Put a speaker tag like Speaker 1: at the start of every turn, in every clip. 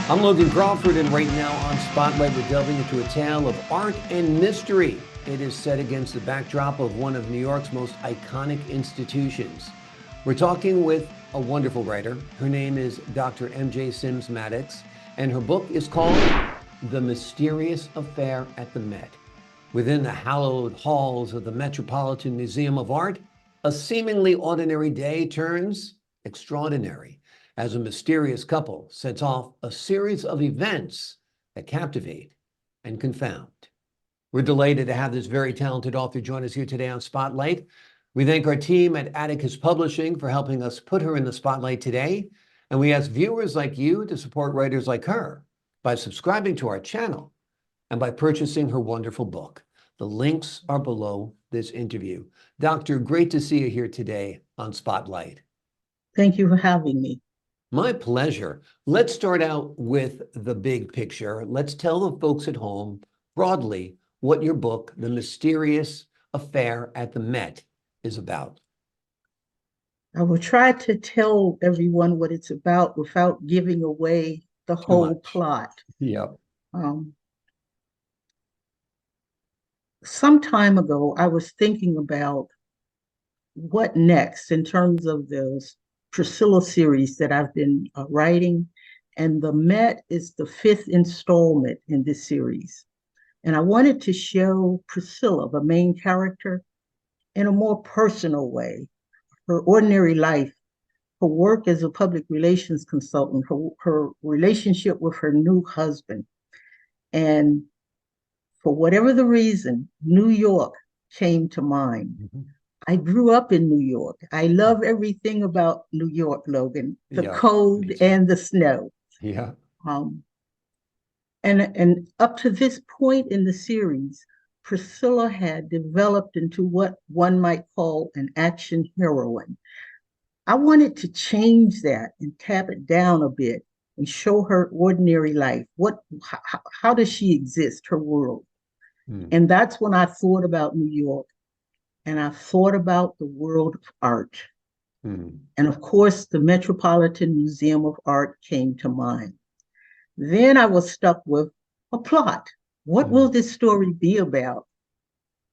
Speaker 1: I'm Logan Crawford, and right now on Spotlight, we're delving into a tale of art and mystery. It is set against the backdrop of one of New York's most iconic institutions. We're talking with a wonderful writer. Her name is Dr. M.J. Simms-Maddox, and her book is called The Mysterious Affair at the Met. Within the hallowed halls of the Metropolitan Museum of Art, a seemingly ordinary day turns extraordinary as a mysterious couple sets off a series of events that captivate and confound. We're delighted to have this very talented author join us here today on Spotlight. We thank our team at Atticus Publishing for helping us put her in the spotlight today. And we ask viewers like you to support writers like her by subscribing to our channel and by purchasing her wonderful book. The links are below this interview. Doctor, great to see you here today on Spotlight.
Speaker 2: Thank you for having me.
Speaker 1: My pleasure. Let's start out with the big picture. Let's tell the folks at home broadly what your book, The Mysterious Affair at the Met, is about.
Speaker 2: I will try to tell everyone what it's about without giving away the whole plot.
Speaker 1: Yeah.
Speaker 2: Some time ago, I was thinking about what next in terms of the Priscilla series that I've been writing, and the Met is the 5th installment in this series. And I wanted to show Priscilla, the main character, in a more personal way, her ordinary life, her work as a public relations consultant, her relationship with her new husband. And for whatever the reason, New York came to mind. Mm-hmm. I grew up in New York. I love everything about New York, Logan, the cold and the snow.
Speaker 1: Yeah.
Speaker 2: And up to this point in the series, Priscilla had developed into what one might call an action heroine. I wanted to change that and tap it down a bit and show her ordinary life. How does she exist, her world? And that's when I thought about New York. And I thought about the world of art. And of course, the Metropolitan Museum of Art came to mind. Then I was stuck with a plot. What will this story be about?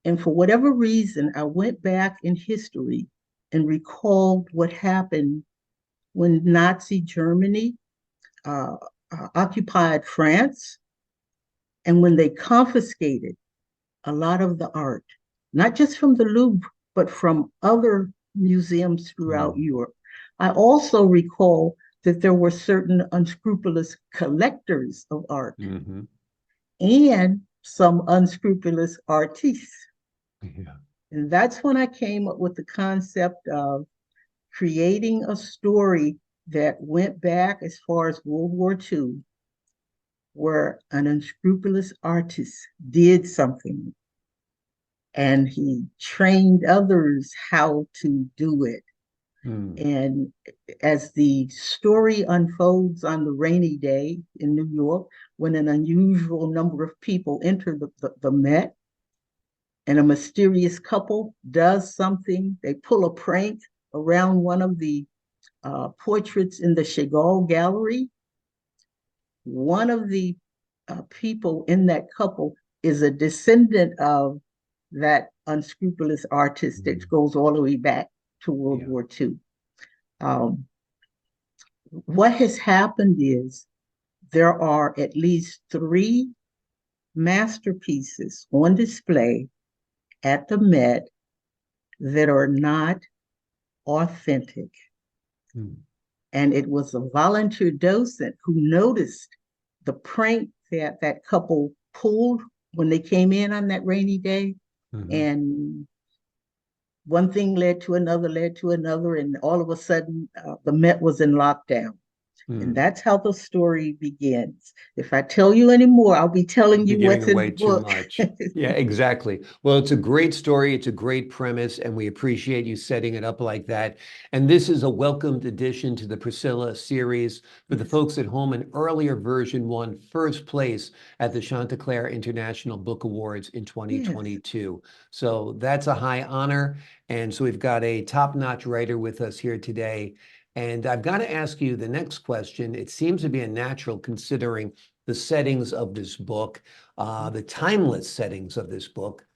Speaker 2: And for whatever reason, I went back in history and recalled what happened when Nazi Germany occupied France, and when they confiscated a lot of the art, not just from the Louvre, but from other museums throughout Europe. I also recall that there were certain unscrupulous collectors of art and some unscrupulous artists.
Speaker 1: Yeah.
Speaker 2: And that's when I came up with the concept of creating a story that went back as far as World War II, where an unscrupulous artist did something and he trained others how to do it. And as the story unfolds on the rainy day in New York, when an unusual number of people enter the Met, and a mysterious couple does something, they pull a prank around one of the portraits in the Chagall gallery. One of the people in that couple is a descendant of that unscrupulous artist that goes all the way back to World War II. What has happened is there are at least 3 masterpieces on display at the Met that are not authentic. And it was a volunteer docent who noticed the prank that that couple pulled when they came in on that rainy day. And one thing led to another, and all of a sudden the Met was in lockdown. And that's how the story begins. If I tell you any more, I'll be telling you what's in the book.
Speaker 1: Too much. Yeah, exactly. Well, it's a great story. It's a great premise, and we appreciate you setting it up like that. And this is a welcomed addition to the Priscilla series. For the folks at home, an earlier version won first place at the Chanticleer International Book Awards in 2022. So that's a high honor. And so we've got a top-notch writer with us here today. And I've got to ask you the next question. It seems to be a natural considering the settings of this book, the timeless settings of this book.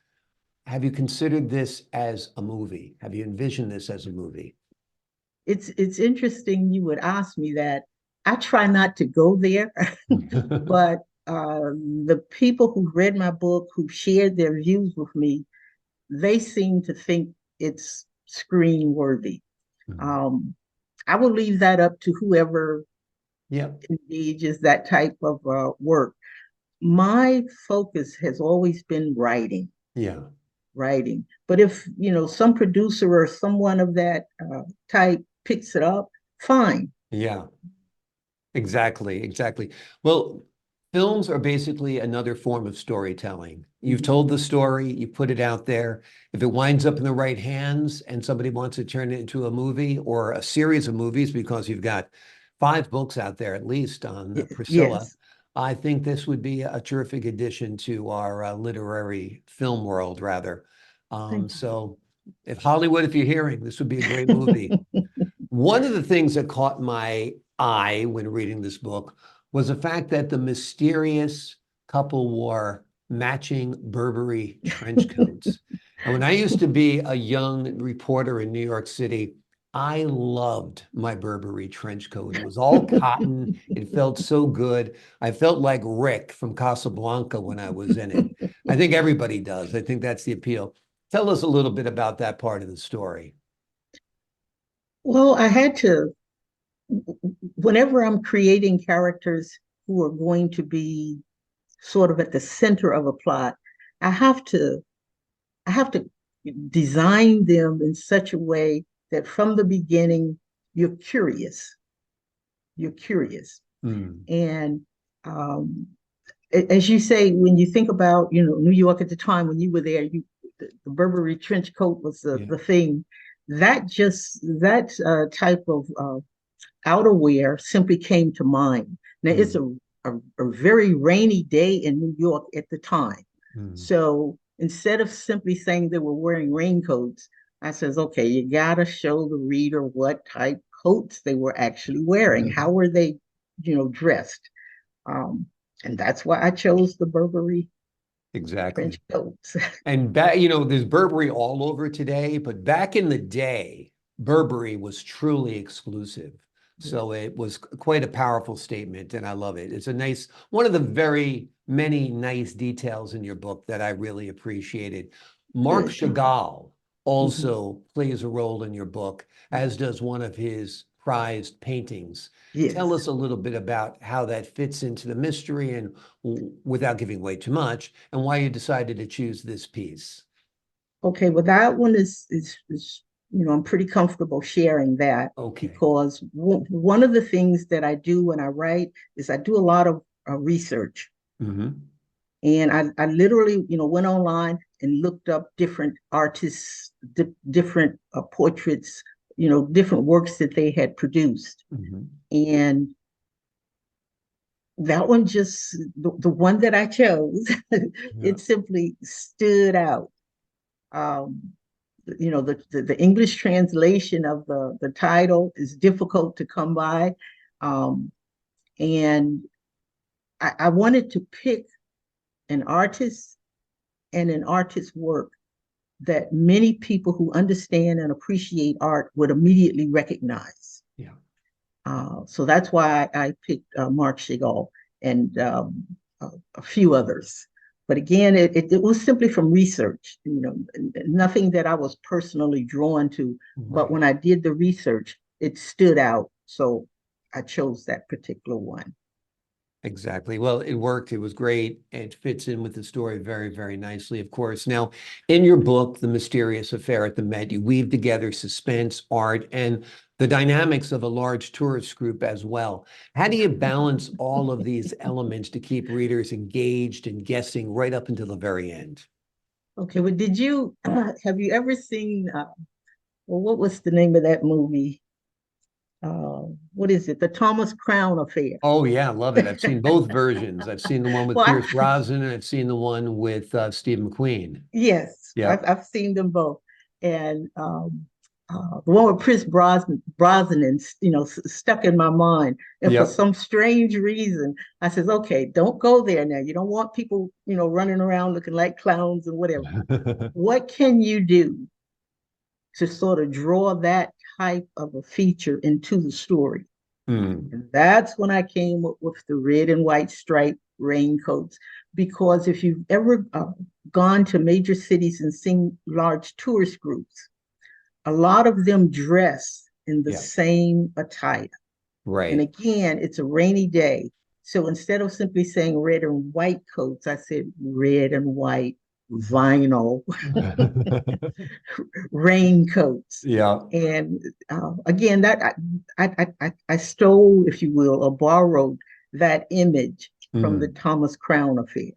Speaker 1: Have you considered this as a movie? Have you envisioned this as a movie?
Speaker 2: It's interesting you would ask me that. I try not to go there, but the people who read my book, who shared their views with me, they seem to think it's screen worthy.
Speaker 1: Mhm.
Speaker 2: Um, I will leave that up to whoever
Speaker 1: Yeah,
Speaker 2: engages that type of work. My focus has always been writing,
Speaker 1: yeah,
Speaker 2: writing. But if, some producer or someone of that type picks it up, fine.
Speaker 1: yeah. Exactly, exactly. Well, films are basically another form of storytelling. You've
Speaker 2: Mhm.
Speaker 1: told the story, you put it out there. If it winds up in the right hands and somebody wants to turn it into a movie or a series of movies, because you've got 5 books out there at least on Priscilla,
Speaker 2: Yes.
Speaker 1: I think this would be a terrific addition to our literary film world, rather.
Speaker 2: Thank
Speaker 1: So if Hollywood, if you're hearing, this would be a great movie.
Speaker 2: you.
Speaker 1: One of the things that caught my eye when reading this book was the fact that the mysterious couple wore matching Burberry trench coats. And when I used to be a young reporter in New York City, I loved my Burberry trench coat. It was all cotton. It felt so good. I felt like Rick from Casablanca when I was in it. I think everybody does. I think that's the appeal. Tell us a little bit about that part of the story.
Speaker 2: Well, I had to, whenever I'm creating characters who are going to be sort of at the center of a plot, I have to I have to design them in such a way that from the beginning you're curious. You're curious.
Speaker 1: Hmm.
Speaker 2: And um, as you say, when you think about, New York at the time when you were there, the Burberry trench coat was
Speaker 1: Yeah.
Speaker 2: the thing. That type of outerwear simply came to mind. Now it's
Speaker 1: Mm,
Speaker 2: a very rainy day in New York at the time.
Speaker 1: mm,
Speaker 2: So instead of simply saying they were wearing raincoats, I says, okay, you gotta show the reader what type coats they were actually wearing. How were they, dressed? Um, and that's why I chose the Burberry trench
Speaker 1: exactly.
Speaker 2: coats.
Speaker 1: And there's Burberry all over today, but back in the day, Burberry was truly exclusive. So
Speaker 2: Yes,
Speaker 1: it was quite a powerful statement, and I love it. It's a nice, one of the very many nice details in your book that I really appreciated. Mark
Speaker 2: good. Thank you.
Speaker 1: Chagall
Speaker 2: Mhm.
Speaker 1: also plays a role in your book, as does one of his prized paintings. Tell
Speaker 2: Yes.
Speaker 1: us a little bit about how that fits into the mystery and without giving away too much, and why you decided to choose this piece.
Speaker 2: Okay, well, that one is I'm pretty comfortable sharing that
Speaker 1: Okay.
Speaker 2: because one of the things that I do when I write is I do a lot of research,
Speaker 1: Hmm.
Speaker 2: and I literally, went online and looked up different artists, different portraits, different works that they had produced,
Speaker 1: Hmm.
Speaker 2: and that one just the one that I chose,
Speaker 1: Yeah.
Speaker 2: it simply stood out. Um, the English translation of the title is difficult to come by. Um, and I wanted to pick an artist and an artist's work that many people who understand and appreciate art would immediately recognize.
Speaker 1: Yeah.
Speaker 2: So that's why I picked Marc Chagall and a few others. But again, it was simply from research, nothing that I was personally drawn to. But
Speaker 1: Right.
Speaker 2: when I did the research, it stood out. So I chose that particular one.
Speaker 1: Exactly. Well, it worked. It was great. It fits in with the story very, very nicely, of course. Now, in your book, The Mysterious Affair at the Met, you weave together suspense, art, and the dynamics of a large tourist group as well. How do you balance all of these elements to keep readers engaged and guessing right up until the very end?
Speaker 2: Okay, well, have you ever seen, well, what was the name of that movie? What is it? The Thomas Crown Affair.
Speaker 1: Oh yeah, love it. I've seen both versions. I've seen the one with
Speaker 2: Well,
Speaker 1: Pierce Brosnan and I've seen the one with Steve McQueen.
Speaker 2: yes,
Speaker 1: Yep.
Speaker 2: I've seen them both. And the one with Brosnan, stuck in my mind. And for
Speaker 1: Yep.
Speaker 2: some strange reason, I says, okay, don't go there now. You don't want people, running around looking like clowns and whatever. What can you do to sort of draw that type of a feature into the story?
Speaker 1: Mm.
Speaker 2: And that's when I came up with the red and white striped raincoats. Because if you've ever gone to major cities and seen large tourist groups, a lot of them dress in the
Speaker 1: Yeah.
Speaker 2: same attire. And
Speaker 1: Right.
Speaker 2: again, it's a rainy day. So instead of simply saying red and white coats, I said red and white vinyl raincoats.
Speaker 1: Yeah.
Speaker 2: And again, that I stole, if you will, or borrowed that image from the
Speaker 1: Mm.
Speaker 2: Thomas Crown affair.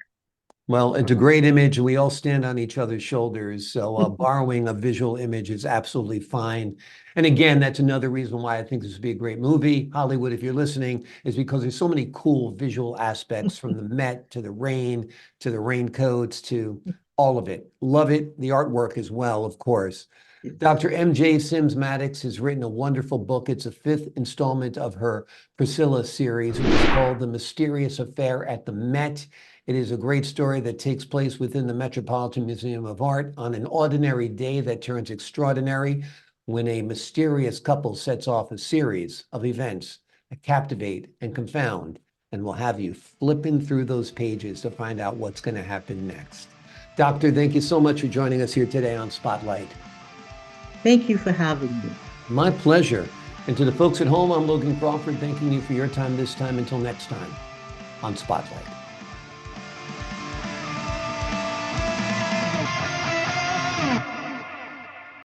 Speaker 1: Well, it's a great image, and we all stand on each other's shoulders. So borrowing a visual image is absolutely fine. And again, that's another reason why I think this would be a great movie. Hollywood, if you're listening, is because there's so many cool visual aspects from the Met to the rain to the raincoats to all of it. Love it. The artwork as well, of course.
Speaker 2: Yes.
Speaker 1: Dr. M.J. Simms-Maddox has written a wonderful book. It's a fifth installment of her Priscilla series, which is called The Mysterious Affair at the Met. It is a great story that takes place within the Metropolitan Museum of Art on an ordinary day that turns extraordinary when a mysterious couple sets off a series of events that captivate and confound and will have you flipping through those pages to find out what's going to happen next. Doctor, thank you so much for joining us here today on Spotlight.
Speaker 2: Thank you for having me.
Speaker 1: My pleasure. And to the folks at home, I'm Logan Crawford, thanking you for your time this time. Until next time on Spotlight.